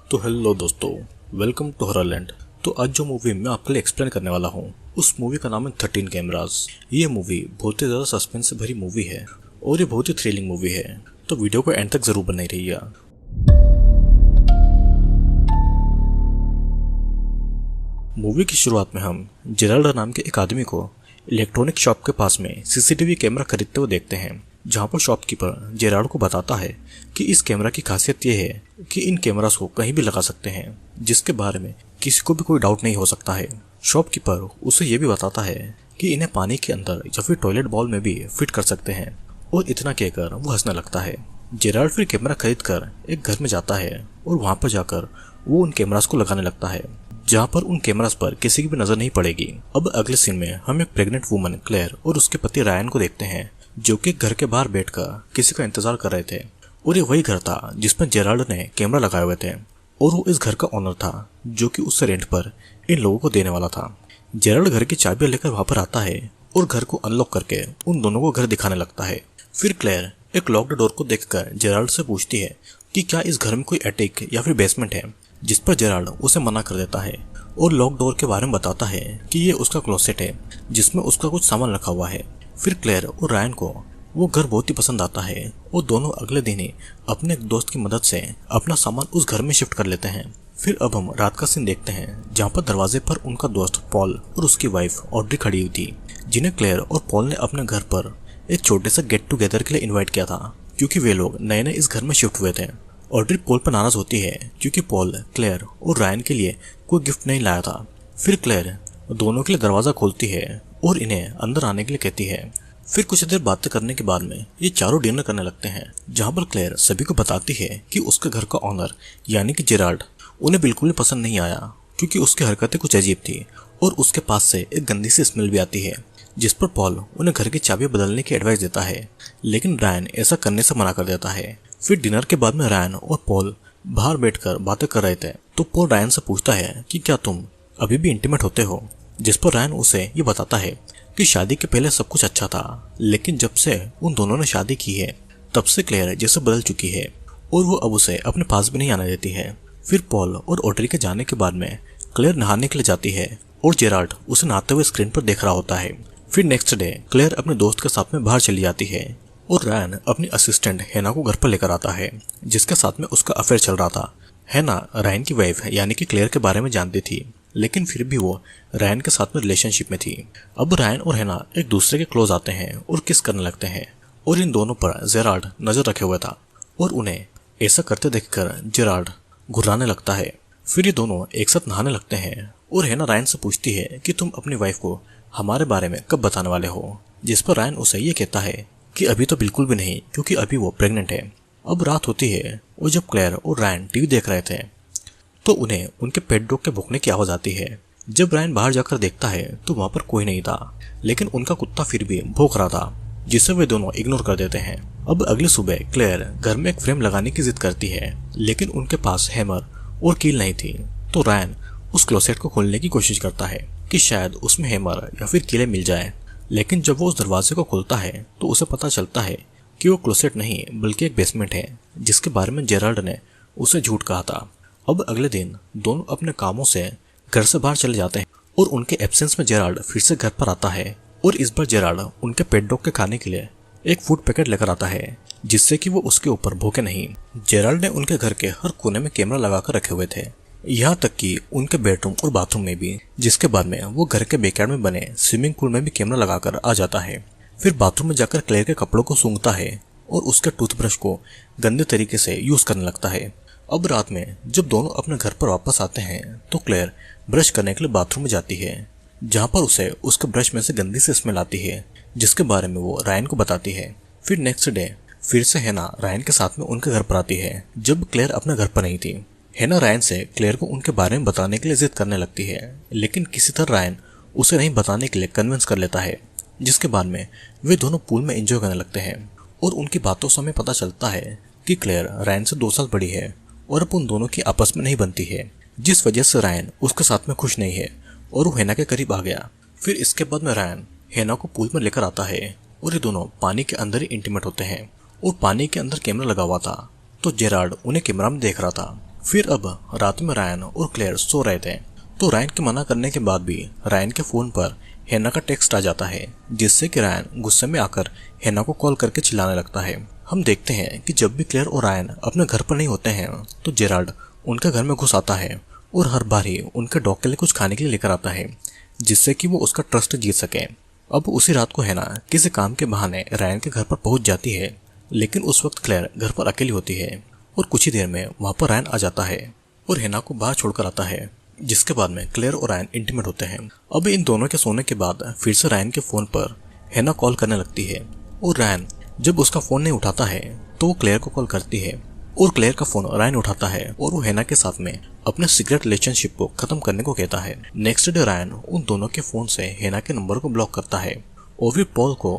तो हेलो दोस्तों, welcome to हॉररलैंड। तो आज जो मूवी मैं आपके लिए एक्सप्लेन करने वाला हूँ उस मूवी का नाम है 13 कैमरास। ये मूवी बहुत ही ज़्यादा सस्पेंस से भरी मूवी है और ये बहुत ही थ्रिलिंग मूवी है, तो वीडियो को एंड तक ज़रूर बनाई रहिएगा। मूवी की शुरुआत में हम जेराल्ड नाम के एक आदमी को इलेक्ट्रॉनिक शॉप के पास में सीसीटीवी कैमरा खरीदते हुए देखते हैं, जहां पर शॉपकीपर जेराल्ड को बताता है कि इस कैमरा की खासियत यह है कि इन कैमरास को कहीं भी लगा सकते हैं, जिसके बारे में किसी को भी कोई डाउट नहीं हो सकता है। शॉपकीपर उसे यह भी बताता है कि इन्हें पानी के अंदर या फिर टॉयलेट बॉल में भी फिट कर सकते हैं, और इतना कहकर वो हंसने लगता है। जेराल्ड फिर कैमरा खरीद कर एक घर में जाता है और वहां पर जाकर वो उन कैमरास को लगाने लगता है, जहां पर उन कैमरास पर किसी की भी नजर नहीं पड़ेगी। अब अगले सीन में हम एक प्रेग्नेंट वुमन क्लेयर और उसके पति रायन को देखते हैं, जो कि घर के बाहर बैठकर किसी का इंतजार कर रहे थे। और ये वही घर था जिसमें जेराल्ड ने कैमरा लगाए हुए थे, और वो इस घर का ओनर था जो कि उससे रेंट पर इन लोगों को देने वाला था। जेराल्ड घर की चाबियां लेकर वहां पर आता है और घर को अनलॉक करके उन दोनों को घर दिखाने लगता है। फिर क्लेयर एक लॉक्ड डोर को देखकर जेराल्ड से पूछती है कि क्या इस घर में कोई अटैक या फिर बेसमेंट है, जिस पर जेराल्ड उसे मना कर देता है और लॉक डोर के बारे में बताता है कि ये उसका क्लोसेट है जिसमें उसका कुछ सामान रखा हुआ है। फिर क्लेयर और रायन को वो घर बहुत ही पसंद आता है और दोनों अगले दिन ही अपने एक दोस्त की मदद से अपना सामान उस घर में शिफ्ट कर लेते हैं। फिर अब हम रात का सीन देखते हैं, जहाँ पर दरवाजे पर उनका दोस्त पॉल और उसकी वाइफ ऑड्री खड़ी हुई थी, जिन्हें क्लेयर और पॉल ने अपने घर पर एक छोटे से गेट टुगेदर के लिए इन्वाइट किया था, क्योंकि वे लोग नए नए इस घर में शिफ्ट हुए थे। ऑड्री पॉल पर नाराज होती है क्योंकि पॉल क्लेयर और रायन के लिए कोई गिफ्ट नहीं लाया था। फिर क्लेयर दोनों के लिए दरवाजा खोलती है और इन्हें अंदर आने के लिए कहती है। फिर कुछ देर बातें करने के बाद में ये चारों डिनर करने लगते हैं, जहां पर क्लेयर सभी को बताती है कि उसके घर का ओनर यानी कि जेराल्ड उन्हें बिल्कुल भी पसंद नहीं आया, क्योंकि उसकी हरकतें कुछ अजीब थी और उसके पास से एक गंदी सी स्मेल भी आती है। जिस पर पॉल उन्हें घर की चाबियां बदलने की एडवाइस देता है, लेकिन रायन ऐसा करने से मना कर देता है। फिर डिनर के बाद में रायन और पॉल बाहर बैठकर बातें कर रहे थे, तो पॉल रायन से पूछता है कि क्या तुम अभी भी इंटीमेट होते हो, जिस पर रायन उसे ये बताता है कि शादी के पहले सब कुछ अच्छा था, लेकिन जब से उन दोनों ने शादी की है तब से क्लेयर जैसे बदल चुकी है और वो अब उसे अपने पास भी नहीं आने देती है। फिर पॉल और ऑड्री के जाने के बाद में क्लेयर नहाने के लिए जाती है और जेराल्ड उसे नहाते हुए स्क्रीन पर देख रहा होता है। फिर नेक्स्ट डे क्लेयर अपने दोस्त के साथ में बाहर चली जाती है और रायन अपनी असिस्टेंट हैना को घर पर लेकर आता है, जिसके साथ में उसका अफेयर चल रहा था। हैना रायन की वाइफ यानी कि क्लेयर के बारे में जानती थी, लेकिन फिर भी वो रायन के साथ में रिलेशनशिप में थी। अब रायन और हैना एक दूसरे के क्लोज आते हैं और किस करने लगते हैं, और इन दोनों पर जेराल्ड नजर रखे हुए था और उन्हें ऐसा करते देखकर जेराल्ड घुर्राने लगता है। फिर ये दोनों एक साथ नहाने लगते हैं और हैना रायन से पूछती है कि तुम अपनी वाइफ को हमारे बारे में कब बताने वाले हो, जिस पर रायन उसे ये कहता है कि अभी तो बिल्कुल भी नहीं, क्योंकि अभी वो प्रेग्नेंट है। अब रात होती है और जब क्लेयर और रायन टीवी देख रहे थे तो उन्हें उनके पेट डॉग के भौंकने की आवाज आती है। जब रायन बाहर जाकर देखता है तो वहां पर कोई नहीं था, लेकिन उनका कुत्ता फिर भी भौंक रहा था, जिसे वे दोनों इग्नोर कर देते हैं। अब अगली सुबह क्लेयर घर में एक फ्रेम लगाने की जिद करती है, लेकिन उनके पास हैमर और कील नहीं थी, तो रायन उस क्लोसेट को खोलने की कोशिश करता है कि शायद उसमें हैमर या फिर कीलें मिल जाए। लेकिन जब वो उस दरवाजे को खोलता है तो उसे पता चलता है कि वो क्लोसेट नहीं बल्कि एक बेसमेंट है, जिसके बारे में जेराल्ड ने उसे झूठ कहा था। अब अगले दिन दोनों अपने कामों से घर से बाहर चले जाते हैं और उनके एब्सेंस में जेराल्ड फिर से घर पर आता है, और इस बार जेराल्ड उनके पेट डॉग के खाने के लिए एक फूड पैकेट लेकर आता है, जिससे कि वो उसके ऊपर भूखे नहीं। जेराल्ड ने उनके घर के हर कोने में कैमरा लगाकर रखे हुए थे, यहाँ तक कि उनके बेडरूम और बाथरूम में भी, जिसके बाद में वो घर के बैकयार्ड में बने स्विमिंग पूल में भी कैमरा लगाकर आ जाता है। फिर बाथरूम में जाकर क्लेयर के कपड़ों को सूंघता है और उसके टूथब्रश को गंदे तरीके से यूज करने लगता है। अब रात में जब दोनों अपने घर पर वापस आते हैं तो क्लेयर ब्रश करने के लिए बाथरूम में जाती है, जहाँ पर उसे उसके ब्रश में से गंदी सी स्मेल आती है, जिसके बारे में वो रायन को बताती है। फिर नेक्स्ट डे फिर से हैना रायन के साथ में उनके घर पर आती है, जब क्लेयर अपने घर पर नहीं थी। हैना रायन से क्लेयर को उनके बारे में बताने के लिए जिद करने लगती है, लेकिन किसी तरह रायन उसे नहीं बताने के लिए कन्विंस कर लेता है, जिसके बाद में वे दोनों पूल में एंजॉय करने लगते हैं। और उनकी बातों से हमें पता चलता है कि क्लेयर रायन से 2 साल बड़ी है और अब उन दोनों की आपस में नहीं बनती है, जिस वजह से रायन उसके साथ में खुश नहीं है और वो हैना के करीब आ गया। फिर इसके बाद में रायन हैना को पूल में लेकर आता है और ये दोनों पानी के अंदर ही इंटीमेट होते हैं, और पानी के अंदर कैमरा लगा हुआ था, तो जेराल्ड उन्हें कैमरा में देख रहा था। फिर अब रात में रायन और क्लेयर सो रहे थे, तो रायन के मना करने के बाद भी रायन के फोन पर हैना का टेक्स्ट आ जाता है, जिससे कि रायन गुस्से में आकर हैना को कॉल करके चिल्लाने लगता है। हम देखते हैं कि जब भी क्लेयर और रायन अपने घर पर नहीं होते हैं तो जेराल्ड उनके घर में घुस आता है और हर बार ही उनके डॉग के लिए कुछ खाने के लिए लेकर आता है, जिससे कि वो उसका ट्रस्ट जीत सके। अब उसी रात को हैना किसी काम के बहाने रायन के घर पर पहुंच जाती है, लेकिन उस वक्त क्लेयर घर पर अकेली होती है और कुछ ही देर में वहां पर रायन आ जाता है और हैना को बाहर छोड़कर आता है, जिसके बाद में क्लेयर और रायन इंटीमेट होते हैं। अब इन दोनों के सोने के बाद फिर से रायन के फोन पर हैना कॉल करने लगती है और रायन जब उसका फोन नहीं उठाता है तो वो क्लेयर को कॉल करती है और क्लेयर का फोन रायन उठाता है और वो हैना के साथ में अपने सीक्रेट रिलेशनशिप को खत्म करने को कहता है। नेक्स्ट डे रायन उन दोनों के फोन से हैना के नंबर को ब्लॉक करता है और फिर पॉल को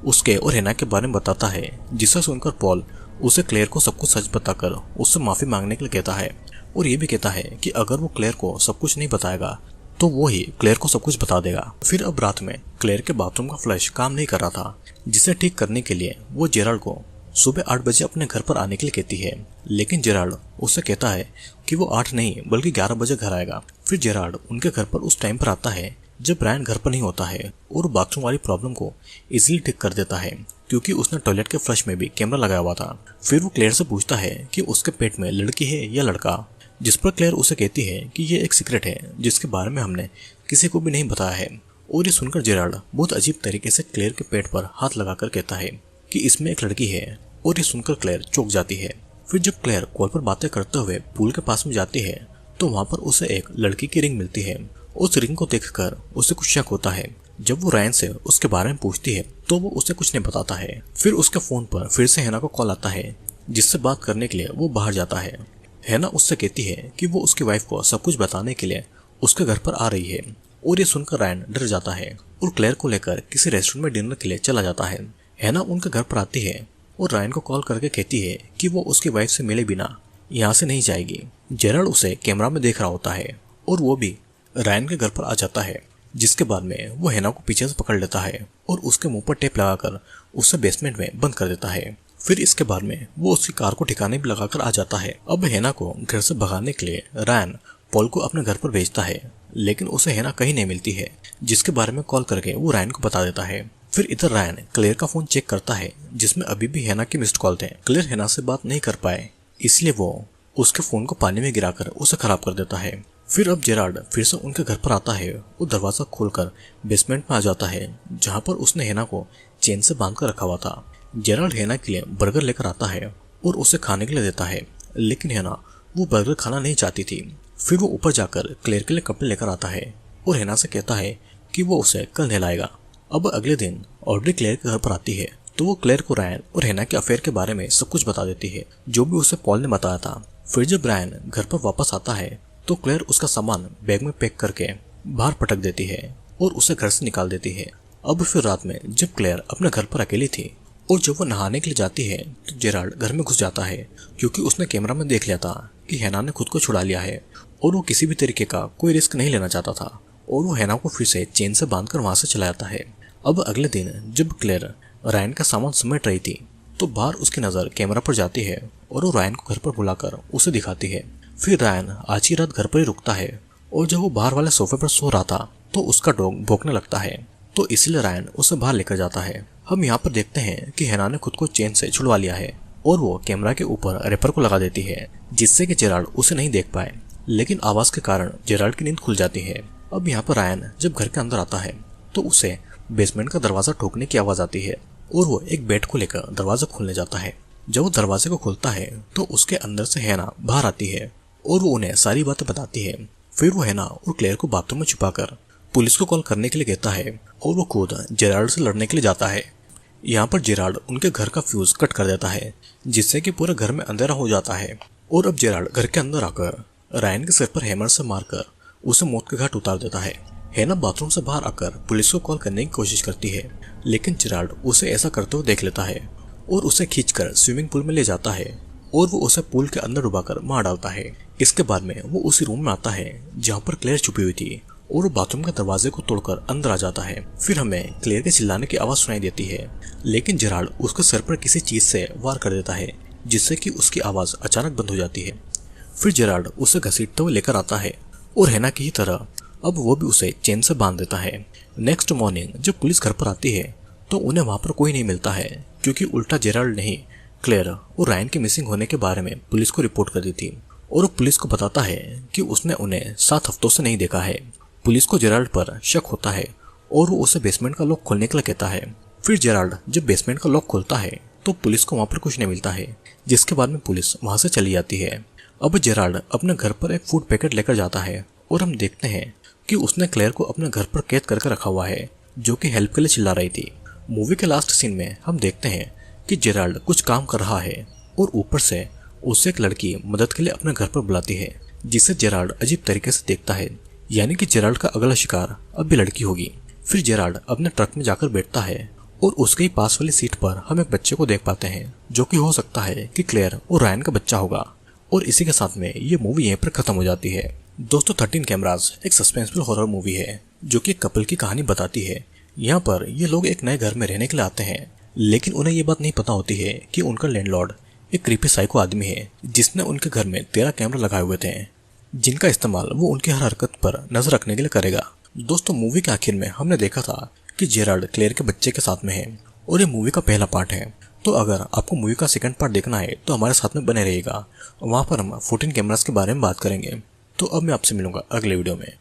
उसके और हैना के बारे में बताता है, जिसे सुनकर पॉल उसे क्लेयर को सब कुछ सच बताकर उससे माफी मांगने के लिए कहता है और ये भी कहता है कि अगर वो क्लेयर को सब कुछ नहीं बताएगा तो वो ही क्लेयर को सब कुछ बता देगा। फिर अब रात में क्लेयर के बाथरूम का फ्लश काम नहीं कर रहा था, जिसे ठीक करने के लिए वो जेराल्ड को सुबह 8 बजे अपने घर पर आने के लिए कहती है, लेकिन जेराल्ड उससे कहता है कि वो 8 नहीं बल्कि 11 बजे घर आएगा। फिर जेराल्ड उनके घर पर उस टाइम पर आता है जब रायन घर पर नहीं होता है और बाथरूम वाली प्रॉब्लम को इजीली ठीक कर देता है, क्योंकि उसने टॉयलेट के फ्लश में भी कैमरा लगाया हुआ था। फिर वो क्लेयर से पूछता है कि उसके पेट में लड़की है या लड़का, जिस पर क्लेयर उसे कहती है कि ये एक सीक्रेट है जिसके बारे में हमने किसी को भी नहीं बताया है। और ये सुनकर जेराल्ड बहुत अजीब तरीके से क्लेयर के पेट पर हाथ लगाकर कहता है कि इसमें एक लड़की है, और ये सुनकर क्लेयर चौंक जाती है। फिर जब क्लेयर कॉल पर बातें करते हुए पूल के पास में जाती है तो वहाँ पर उसे एक लड़की की रिंग मिलती है। उस रिंग को देखकर उसे कुछ शक होता है। जब वो रायन से उसके बारे में पूछती है तो वो उसे कुछ नहीं बताता है। फिर उसके फोन पर फिर से हैना को कॉल आता है, जिससे बात करने के लिए वो बाहर जाता है। हैना उससे कहती है कि वो उसकी वाइफ को सब कुछ बताने के लिए उसके घर पर आ रही है, और ये सुनकर रायन डर जाता है और क्लेयर को लेकर किसी रेस्टोरेंट में डिनर के लिए चला जाता है। हैना उनके घर पर आती है और रायन को कॉल करके कहती है कि वो उसकी वाइफ से मिले बिना यहाँ से नहीं जाएगी। जेराल्ड उसे कैमरा में देख रहा होता है और वो भी रायन के घर पर आ जाता है, जिसके बाद में वो हैना को पीछे से पकड़ लेता है और उसके मुंह पर टेप लगाकर उसे बेसमेंट में बंद कर देता है। फिर इसके बाद में वो उसकी कार को ठिकाने भी लगाकर आ जाता है। अब हैना को घर से भगाने के लिए रायन पॉल को अपने घर पर भेजता है, लेकिन उसे हैना कहीं नहीं मिलती है, जिसके बारे में कॉल करके वो रायन को बता देता है। फिर इधर रायन क्लेयर का फोन चेक करता है, जिसमें अभी भी हैना के मिस्ड कॉल थे। क्लेयर हैना से बात नहीं कर पाए, इसलिए वो उसके फोन को पानी में गिराकर उसे खराब कर देता है। फिर अब जेराल्ड फिर से उनके घर पर आता है और दरवाजा खोलकर बेसमेंट में आ जाता है, जहाँ पर उसने हैना को चेन से बांध कर रखा हुआ था। जेराल्ड हैना के लिए बर्गर लेकर आता है और उसे खाने के लिए देता है, लेकिन हैना वो बर्गर खाना नहीं चाहती थी। फिर वो ऊपर जाकर क्लेयर के लिए कपड़े लेकर आता है और हैना से कहता है कि वो उसे कल नहलाएगा। अब अगले दिन ऑड्री क्लेयर के घर पर आती है तो वो क्लेयर को रायन और हैना के अफेयर के बारे में सब कुछ बता देती है, जो भी उसे पॉल ने बताया था। फिर जब रायन घर पर वापस आता है तो क्लेयर उसका सामान बैग में पैक करके बाहर पटक देती है और उसे घर से निकाल देती है। अब फिर रात में जब क्लेयर अपने घर पर अकेली थी और जब वो नहाने के लिए जाती है तो जेराल्ड घर में घुस जाता है, क्योंकि उसने कैमरा में देख लिया था कि हैना ने खुद को छुड़ा लिया है और वो किसी भी तरीके का कोई रिस्क नहीं लेना चाहता था, और वो हैना को फिर से चेन से बांधकर वहां से चला जाता है। अब अगले दिन जब क्लेयर रायन का सामान समेट रही थी तो बाहर उसकी नजर कैमरा पर जाती है और वो रायन को घर पर बुलाकर उसे दिखाती है। फिर रायन आज की रात घर पर ही रुकता है और जब वो बाहर वाले सोफे पर सो रहा था तो उसका डॉग भौंकने लगता है, तो इसलिए रायन उसे बाहर लेकर जाता है। हम यहाँ पर देखते हैं कि हैना ने खुद को चेन से छुड़वा लिया है और वो कैमरा के ऊपर रेपर को लगा देती है, जिससे कि जेराल्ड उसे नहीं देख पाए, लेकिन आवाज के कारण जेराल्ड की नींद खुल जाती है। अब यहाँ पर रायन जब घर के अंदर आता है तो उसे बेसमेंट का दरवाजा ठोकने की आवाज आती है और वो एक बेड को लेकर दरवाजा खोलने जाता है। जब वो दरवाजे को खोलता है तो उसके अंदर से हैना बाहर आती है और वो उन्हें सारी बातें बताती है। फिर वो हैना और क्लेयर को बाथरूम में छुपाकर पुलिस को कॉल करने के लिए कहता है और वो खुद जेराल्ड से लड़ने के लिए जाता है। यहाँ पर जेराल्ड उनके घर का फ्यूज कट कर देता है, जिससे कि पूरे घर में अंधेरा हो जाता है। और अब जेराल्ड घर के अंदर आकर रायन के सिर पर हैमर से मारकर उसे मौत के घाट उतार देता है। हैना बाथरूम से बाहर आकर पुलिस को कॉल करने की कोशिश करती है, लेकिन जेराल्ड उसे ऐसा करते हुए देख लेता है और उसे खींचकर स्विमिंग पूल में ले जाता है और वो उसे पूल के अंदर डुबाकर मार डालता है। इसके बाद में वो उसी रूम में आता है जहाँ पर क्लेयर छुपी हुई थी और वो बाथरूम के दरवाजे को तोड़कर अंदर आ जाता है। फिर हमें क्लेयर के चिल्लाने की आवाज सुनाई देती है, लेकिन जेराल्ड उसके सर पर किसी चीज से वार कर देता है, जिससे कि उसकी आवाज अचानक बंद हो जाती है। फिर जेराल्ड उसे घसीटते हुए लेकर आता है और हैना की ही तरह अब वो भी उसे चेन से बांध देता है। नेक्स्ट मॉर्निंग जब पुलिस घर पर आती है तो उन्हें वहां पर कोई नहीं मिलता है, क्योंकि उल्टा जेराल्ड ने ही क्लेयर और रायन के मिसिंग होने के बारे में पुलिस को रिपोर्ट कर दी थी और वो पुलिस को बताता है कि उसने उन्हें 7 हफ्तों से नहीं देखा है। पुलिस को जेराल्ड पर शक होता है और वो उसे बेसमेंट का लॉक खोलने के लिए कहता है। फिर जेराल्ड जब बेसमेंट का लॉक खोलता है तो पुलिस को वहां पर कुछ नहीं मिलता है, जिसके बाद में पुलिस वहां से चली जाती है। अब जेराल्ड अपने घर पर एक फूड पैकेट लेकर जाता है और हम देखते हैं कि उसने क्लेयर को अपने घर पर कैद करके रखा हुआ है, जो कि हेल्प के लिए चिल्ला रही थी। मूवी के लास्ट सीन में हम देखते हैं कि जेराल्ड कुछ काम कर रहा है और ऊपर से उसे एक लड़की मदद के लिए अपने घर पर बुलाती है, जिसे जेराल्ड अजीब तरीके से देखता है, यानी कि जेराल्ड का अगला शिकार अब भी लड़की होगी। फिर जेराल्ड अपने ट्रक में जाकर बैठता है और उसके ही पास वाली सीट पर हम एक बच्चे को देख पाते हैं, जो कि हो सकता है कि क्लेयर और रायन का बच्चा होगा। और इसी के साथ में ये मूवी यहीं पर खत्म हो जाती है। दोस्तों 13 कैमरास एक सस्पेंसफुल हॉरर मूवी है जो कि एक कपल की कहानी बताती है। यहाँ पर ये लोग एक नए घर में रहने के लिए आते हैं, लेकिन उन्हें ये बात नहीं पता होती है कि उनका लैंडलॉर्ड एक क्रीपी साइको आदमी है, जिसने उनके घर में 13 कैमरा लगाए हुए थे, जिनका इस्तेमाल वो उनकी हर हरकत पर नजर रखने के लिए करेगा। दोस्तों मूवी के आखिर में हमने देखा था कि जेराल्ड क्लेयर के बच्चे के साथ में है और ये मूवी का पहला पार्ट है। तो अगर आपको मूवी का सेकंड पार्ट देखना है तो हमारे साथ में बने रहिएगा, वहाँ पर हम 14 कैमरास के बारे में बात करेंगे। तो अब मैं आपसे मिलूंगा अगले वीडियो में।